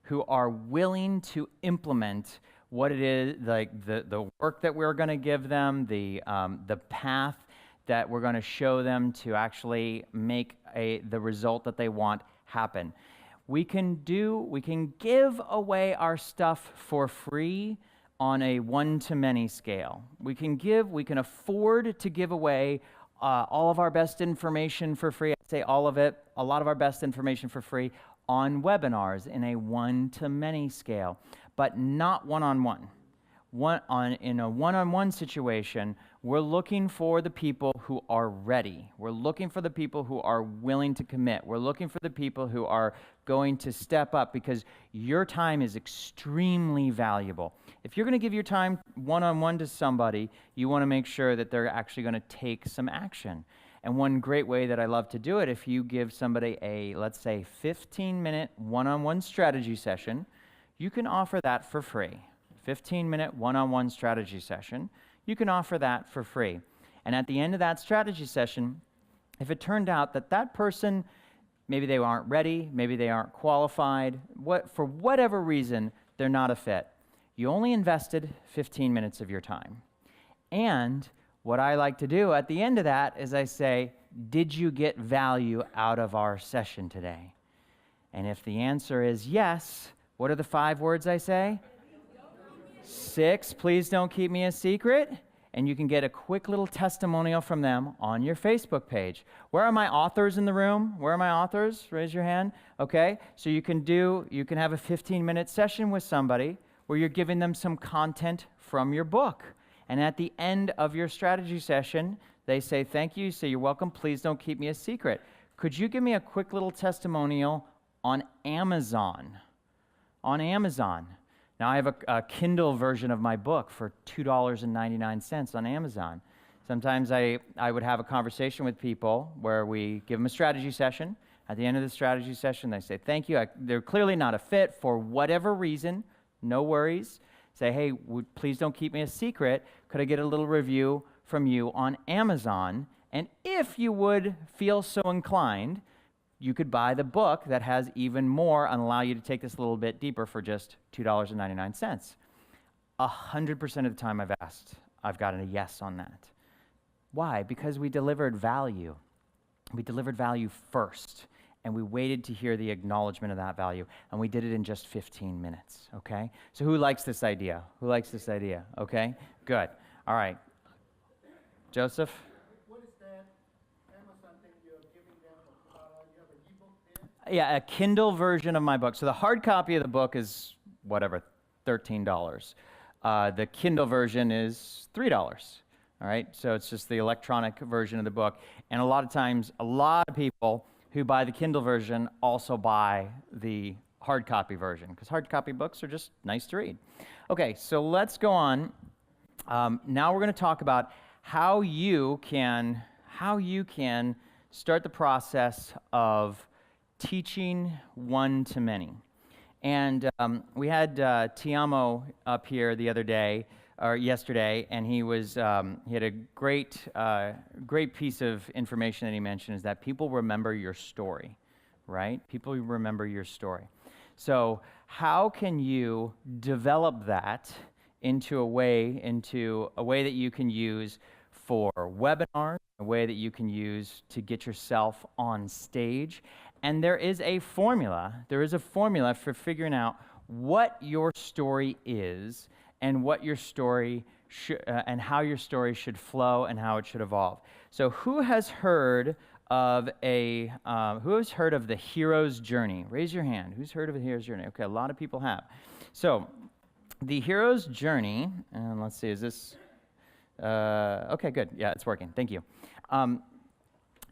who are willing to implement what it is, like the work that we're going to give them, the path that we're going to show them to actually make the result that they want happen. We can give away our stuff for free on a one-to-many scale. We can afford to give away all of our best information for free. I say all of it, a lot of our best information for free, on webinars in a one-to-many scale, but not one-on-one. In a one-on-one situation, we're looking for the people who are ready. We're looking for the people who are willing to commit. We're looking for the people who are going to step up, because your time is extremely valuable. If you're going to give your time one-on-one to somebody, you want to make sure that they're actually going to take some action. And one great way that I love to do it, if you give somebody a, let's say, 15-minute one-on-one strategy session, you can offer that for free. 15-minute one-on-one strategy session, you can offer that for free. And at the end of that strategy session, if it turned out that that person, maybe they aren't ready, maybe they aren't qualified, for whatever reason, they're not a fit, you only invested 15 minutes of your time. And what I like to do at the end of that is I say, did you get value out of our session today? And if the answer is yes, what are the 5 words I say? 6, please don't keep me a secret. And you can get a quick little testimonial from them on your Facebook page. Where are my authors in the room? Where are my authors? Raise your hand. Okay, so you can have a 15-minute session with somebody where you're giving them some content from your book. And at the end of your strategy session, they say, thank you, say, you're welcome, please don't keep me a secret. Could you give me a quick little testimonial on Amazon? On Amazon. Now, I have a Kindle version of my book for $2.99 on Amazon. Sometimes I would have a conversation with people where we give them a strategy session. At the end of the strategy session, they say, thank you. They're clearly not a fit for whatever reason. No worries. Say, hey, please don't keep me a secret. Could I get a little review from you on Amazon? And if you would feel so inclined, you could buy the book that has even more and allow you to take this a little bit deeper for just $2.99. 100% of the time I've asked, I've gotten a yes on that. Why? Because we delivered value. We delivered value first, and we waited to hear the acknowledgement of that value, and we did it in just 15 minutes, okay? So who likes this idea? Who likes this idea? Okay, good. All right. Joseph? Yeah, a Kindle version of my book. So the hard copy of the book is, whatever, $13. The Kindle version is $3. All right, so it's just the electronic version of the book. And a lot of times, a lot of people who buy the Kindle version also buy the hard copy version, because hard copy books are just nice to read. Okay, so let's go on. Now we're going to talk about how you can start the process of teaching one-to-many. And we had Tiamo up here the other day, or yesterday, and he had a great piece of information that he mentioned, is that people remember your story, right? People remember your story. So how can you develop that into a way that you can use for webinars, a way that you can use to get yourself on stage? And there is a formula for figuring out what your story is and what your story and how your story should flow and how it should evolve. So who has heard of the hero's journey? Raise your hand. Who's heard of the hero's journey? Okay, a lot of people have. So the hero's journey, and let's see, is this, okay, good. Yeah, it's working. Thank you.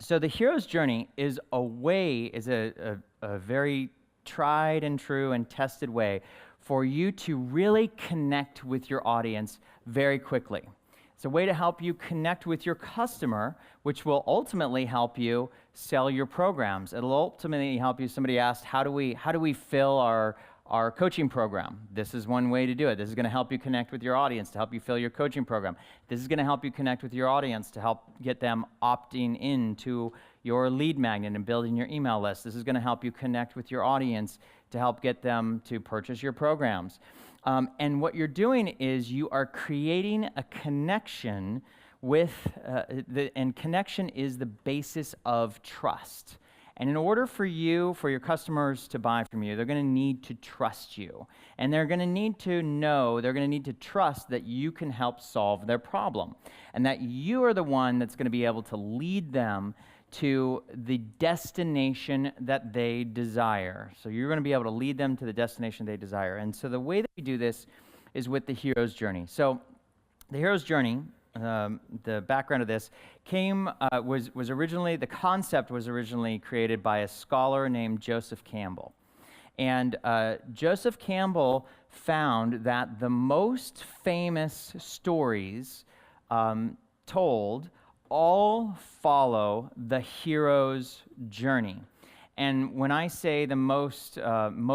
So the hero's journey is a very tried and true and tested way for you to really connect with your audience very quickly. It's a way to help you connect with your customer, which will ultimately help you sell your programs. It'll ultimately help you. Somebody asked, how do we fill our coaching program? This is one way to do it. This is going to help you connect with your audience, to help you fill your coaching program. This is going to help you connect with your audience to help get them opting into your lead magnet and building your email list. This is going to help you connect with your audience to help get them to purchase your programs. And what you're doing is you are creating a connection with, and connection is the basis of trust. And in order for your customers to buy from you, they're going to need to trust you. And they're going to need to trust that you can help solve their problem. And that you are the one that's going to be able to lead them to the destination that they desire. So you're going to be able to lead them to the destination they desire. And so the way that we do this is with the hero's journey. So the hero's journey, the background of this was originally, the concept was originally created by a scholar named Joseph Campbell. And Joseph Campbell found that the most famous stories told all follow the hero's journey. And when I say the most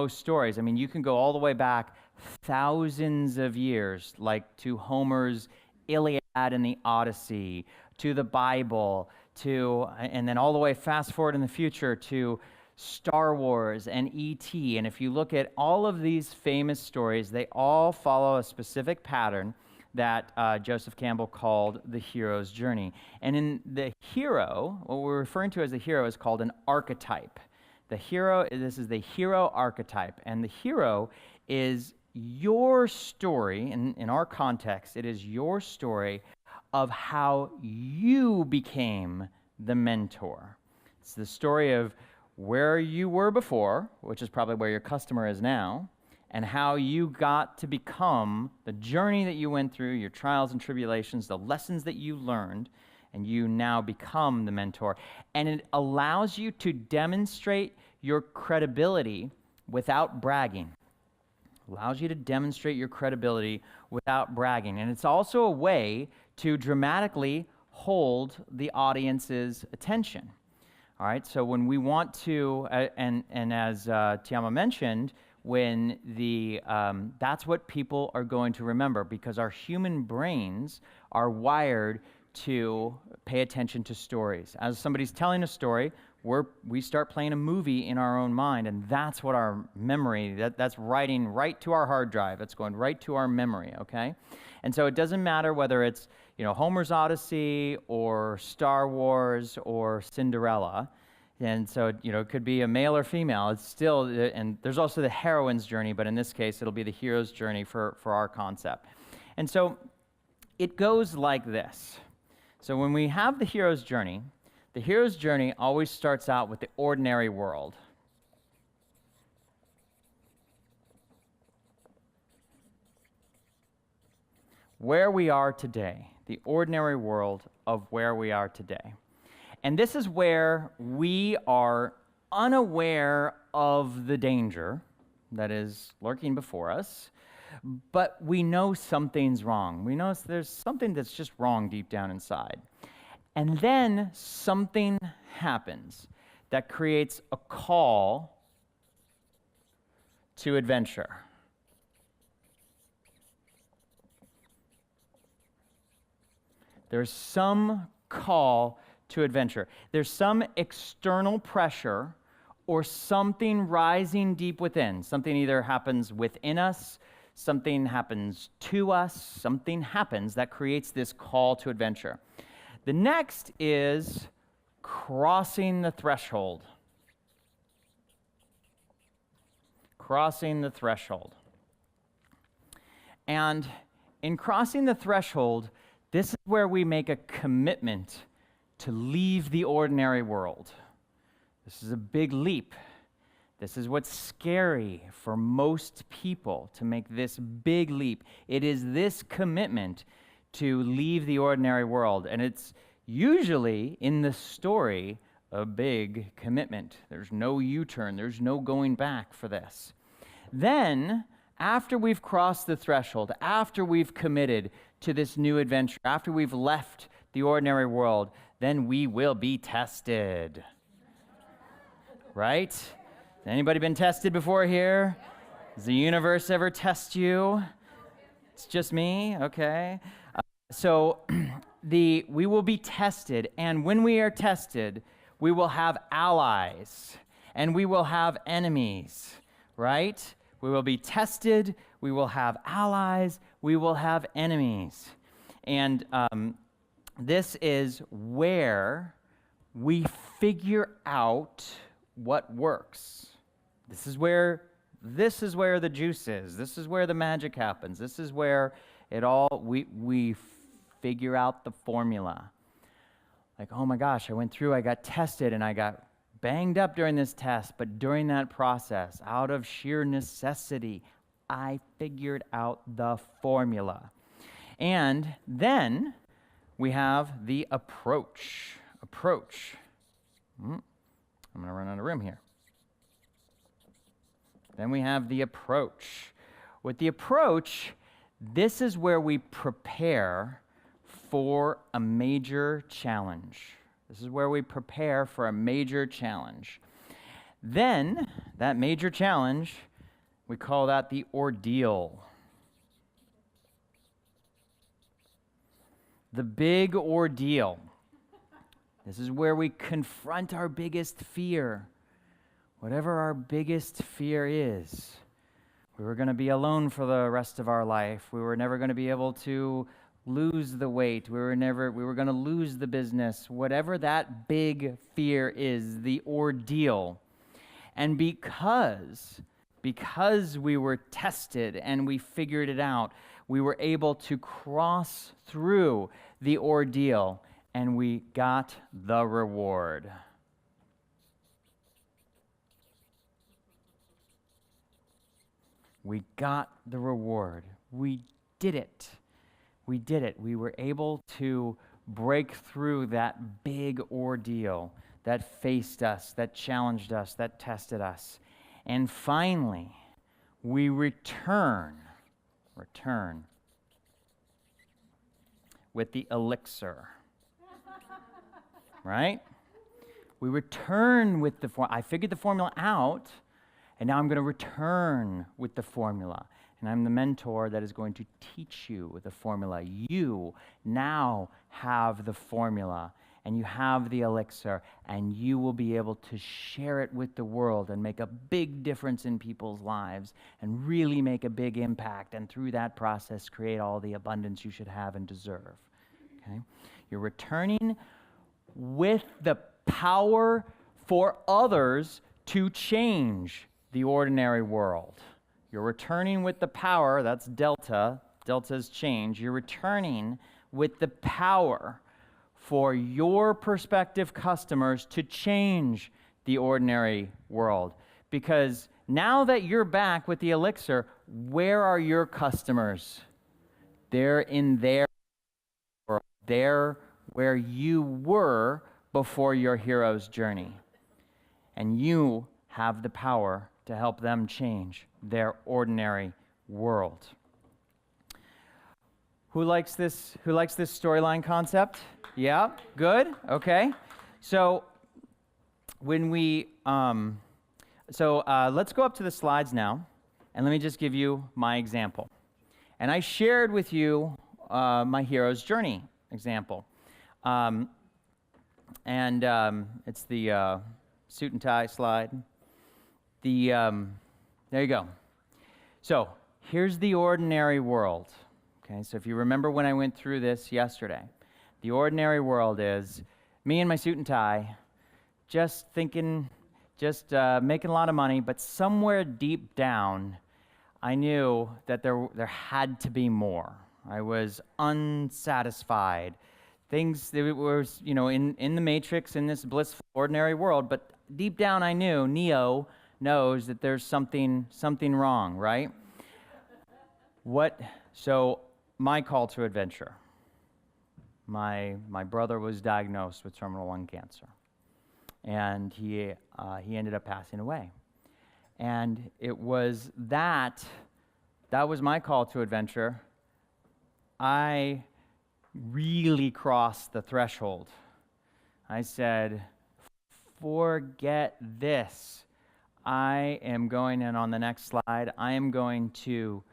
stories, I mean you can go all the way back thousands of years, like to Homer's Iliad and the Odyssey, to the Bible, and then all the way fast forward in the future to Star Wars and E.T. And if you look at all of these famous stories, they all follow a specific pattern that Joseph Campbell called the hero's journey. And in the hero, what we're referring to as the hero is called an archetype. The hero, this is the hero archetype, and the hero is your story, in our context, it is your story of how you became the mentor. It's the story of where you were before, which is probably where your customer is now, and how you got to become the journey that you went through, your trials and tribulations, the lessons that you learned, and you now become the mentor. And it allows you to demonstrate your credibility without bragging. Allows you to demonstrate your credibility without bragging. And it's also a way to dramatically hold the audience's attention. All right, so when we want to, and as Tiama mentioned, when that's what people are going to remember, because our human brains are wired to pay attention to stories. As somebody's telling a story, we start playing a movie in our own mind, and that's what our memory, that's writing right to our hard drive. It's going right to our memory, okay? And so it doesn't matter whether it's, Homer's Odyssey or Star Wars or Cinderella. And so, it could be a male or female. It's still, and there's also the heroine's journey, but in this case, it'll be the hero's journey for our concept. And so it goes like this. So when we have the hero's journey always starts out with the ordinary world. Where we are today, the ordinary world of where we are today. And this is where we are unaware of the danger that is lurking before us, but we know something's wrong. We know there's something that's just wrong deep down inside. And then something happens that creates a call to adventure. There's some call to adventure. There's some external pressure or something rising deep within. Something either happens within us, something happens to us, something happens that creates this call to adventure. The next is crossing the threshold. Crossing the threshold. And in crossing the threshold, this is where we make a commitment to leave the ordinary world. This is a big leap. This is what's scary for most people, to make this big leap. It is this commitment to leave the ordinary world. And it's usually in the story a big commitment. There's no U-turn. There's no going back for this. Then, after we've crossed the threshold, after we've committed to this new adventure, after we've left the ordinary world, then we will be tested. Right? Anybody been tested before here? Does the universe ever test you? It's just me? Okay. So we will be tested, and when we are tested, we will have allies, and we will have enemies, right? We will be tested, we will have allies, we will have enemies. And this is where we figure out what works. This is where the juice is. This is where the magic happens. This is where we figure out the formula. like, oh my gosh, I went through, I got tested, and I got banged up during this test, but during that process, out of sheer necessity, I figured out the formula. And then we have the approach. I'm going to run out of room here. Then we have the approach. With the approach, this is where we prepare for a major challenge. This is where we prepare for a major challenge. Then, that major challenge, we call that the ordeal. The big ordeal. This is where we confront our biggest fear. Whatever our biggest fear is. We were going to be alone for the rest of our life. We were never going to be able to lose the weight. We were going to lose the business. Whatever that big fear is, the ordeal. And because we were tested and we figured it out, we were able to cross through the ordeal and we got the reward. We got the reward. We did it. We did it. We were able to break through that big ordeal that faced us, that challenged us, that tested us. And finally, we return with the elixir. Right? We return with the formula. I figured the formula out, and now I'm going to return with the formula. And I'm the mentor that is going to teach you the formula. You now have the formula, and you have the elixir, and you will be able to share it with the world and make a big difference in people's lives and really make a big impact, and through that process create all the abundance you should have and deserve. Okay? You're returning with the power for others to change the ordinary world. You're returning with the power, that's delta. Delta's change. You're returning with the power for your prospective customers to change the ordinary world. Because now that you're back with the elixir, where are your customers? They're in their world. They're where you were before your hero's journey. And you have the power to help them change their ordinary world. Who likes this storyline concept? Yeah, good. Okay. So when we let's go up to the slides now, and let me just give you my example. And I shared with you my hero's journey example. It's the suit and tie slide. There you go. So here's the ordinary world. Okay, so if you remember when I went through this yesterday, the ordinary world is me in my suit and tie, just making a lot of money, but somewhere deep down, I knew that there had to be more. I was unsatisfied. Things that was, in the matrix, in this blissful ordinary world, but deep down I knew, Neo knows that there's something wrong, right? So my call to adventure. My brother was diagnosed with terminal lung cancer, and he ended up passing away. And it was that was my call to adventure. I really crossed the threshold. I said, forget this. I am going, and on the next slide, I am going to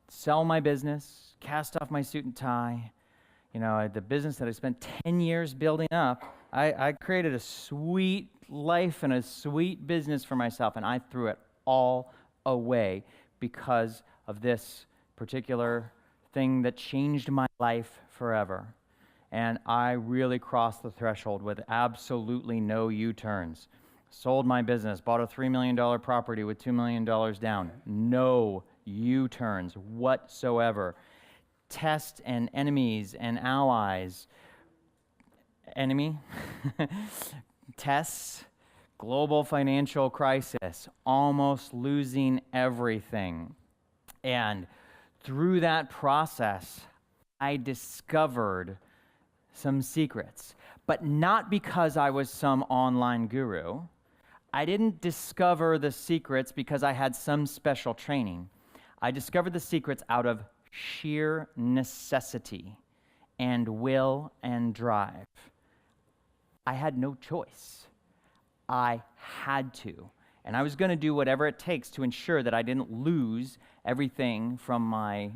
sell my business, cast off my suit and tie. The business that I spent 10 years building up, I created a sweet life and a sweet business for myself, and I threw it all away because of this particular thing that changed my life forever. And I really crossed the threshold with absolutely no U-turns. Sold my business, bought a $3 million property with $2 million down. No U-turns whatsoever. Tests and enemies and allies enemy, tests, global financial crisis, almost losing everything. And through that process, I discovered some secrets, but not because I was some online guru. I didn't discover the secrets because I had some special training. I discovered the secrets out of sheer necessity and will and drive. I had no choice. I had to. And I was going to do whatever it takes to ensure that I didn't lose everything from my,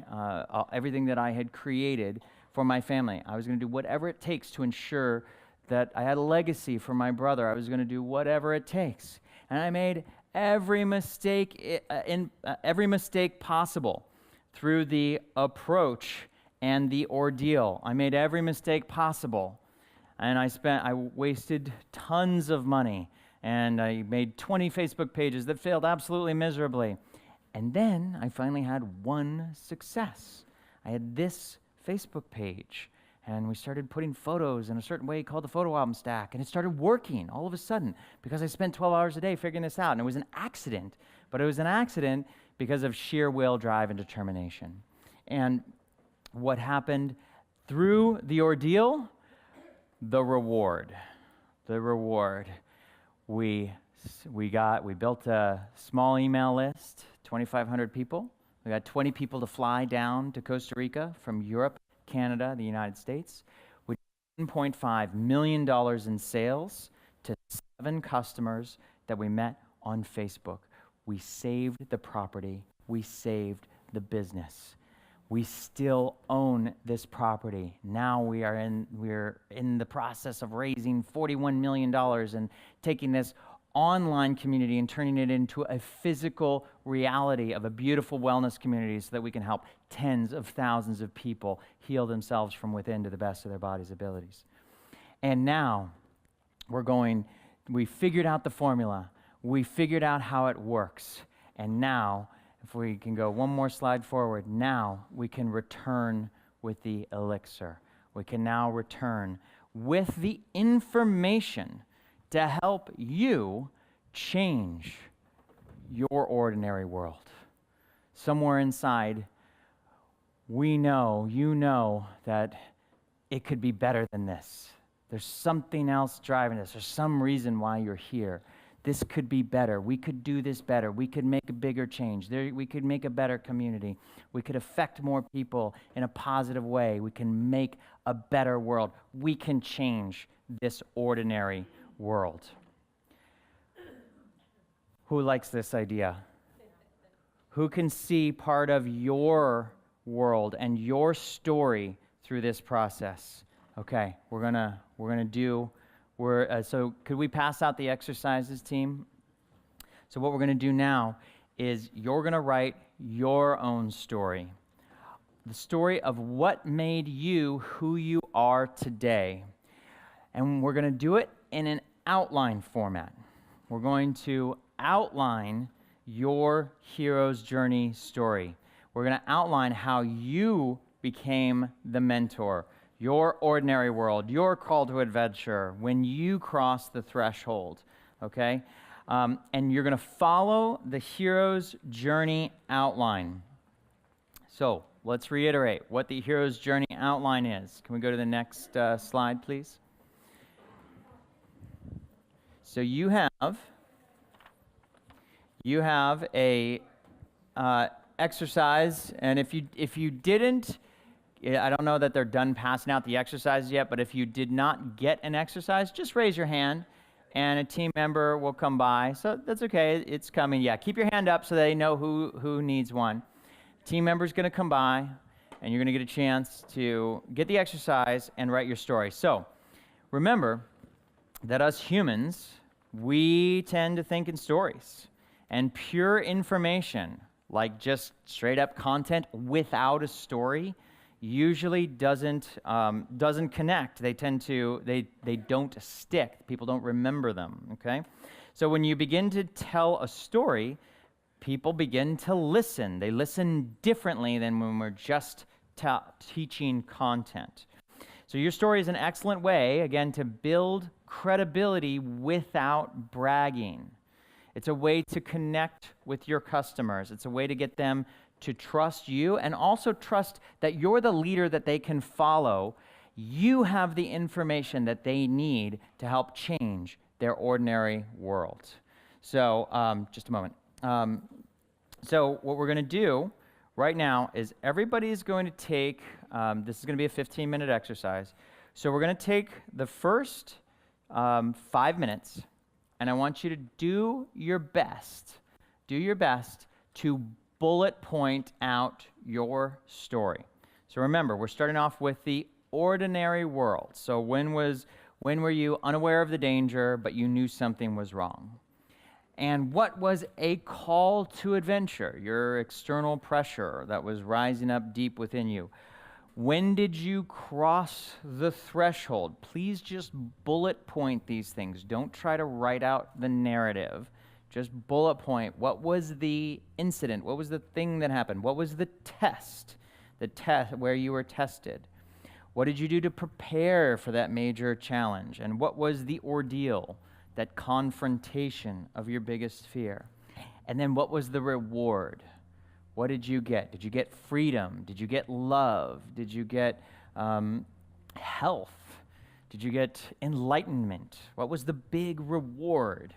everything that I had created for my family. I was going to do whatever it takes to ensure that I had a legacy for my brother. I was going to do whatever it takes. And I made every mistake every mistake possible through the approach and the ordeal. I made every mistake possible. And I wasted tons of money. And I made 20 Facebook pages that failed absolutely miserably. And then I finally had one success. I had this Facebook page, and we started putting photos in a certain way called the photo album stack, and it started working all of a sudden because I spent 12 hours a day figuring this out, and it was an accident. But it was an accident because of sheer will, drive, and determination. And what happened through the ordeal? The reward. The reward. We built a small email list, 2,500 people. We got 20 people to fly down to Costa Rica from Europe, Canada, the United States. We did $1.5 million in sales to 7 customers that we met on Facebook. We saved the property. We saved the business. We still own this property. Now we're in the process of raising $41 million and taking this online community and turning it into a physical reality of a beautiful wellness community so that we can help tens of thousands of people heal themselves from within to the best of their body's abilities. And now we figured out the formula. We figured out how it works. And now, if we can go one more slide forward, now we can return with the elixir. We can now return with the information to help you change your ordinary world. Somewhere inside, you know that it could be better than this. There's something else driving this. There's some reason why you're here. This could be better. We could do this better. We could make a bigger change. We could make a better community. We could affect more people in a positive way. We can make a better world. We can change this ordinary world. Who likes this idea? Who can see part of your world and your story through this process? Okay, we're gonna do. So could we pass out the exercises, team? So what we're going to do now is you're going to write your own story. The story of what made you who you are today. And we're going to do it in an outline format. We're going to outline your hero's journey story. We're going to outline how you became the mentor, your ordinary world, your call to adventure when you cross the threshold, okay? And you're going to follow the hero's journey outline. So let's reiterate what the hero's journey outline is. Can we go to the next slide, please? So you have a exercise, and if you didn't, I don't know that they're done passing out the exercises yet, but if you did not get an exercise, just raise your hand, and a team member will come by. So that's okay, it's coming. Yeah, keep your hand up so they know who needs one. Team member's going to come by, and you're going to get a chance to get the exercise and write your story. So remember that us humans, we tend to think in stories, and pure information, like just straight up content without a story, usually doesn't connect. They don't stick. People don't remember them, okay? So when you begin to tell a story, people begin to listen. They listen differently than when we're just teaching content. So your story is an excellent way, again, to build credibility without bragging. It's a way to connect with your customers. It's a way to get them to trust you and also trust that you're the leader that they can follow. You have the information that they need to help change their ordinary world. So, just a moment. So what we're going to do right now is everybody's going to take, this is going to be a 15-minute exercise. So we're going to take the first 5 minutes, and I want you to do your best to bullet point out your story. So remember, we're starting off with the ordinary world. So when were you unaware of the danger, but you knew something was wrong? And what was a call to adventure, your external pressure that was rising up deep within you? When did you cross the threshold? Please just bullet point these things. Don't try to write out the narrative. Just bullet point. What was the incident? What was the thing that happened? What was the test? The test where you were tested. What did you do to prepare for that major challenge? And what was the ordeal? That confrontation of your biggest fear. And then what was the reward? What did you get? Did you get freedom? Did you get love? Did you get health? Did you get enlightenment? What was the big reward?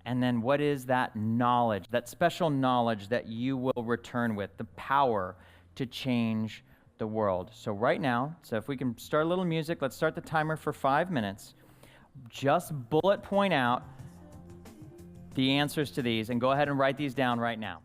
And then what is that knowledge, that special knowledge that you will return with, the power to change the world? So right now, so if we can start a little music, let's start the timer for 5 minutes. Just bullet point out the answers to these and go ahead and write these down right now.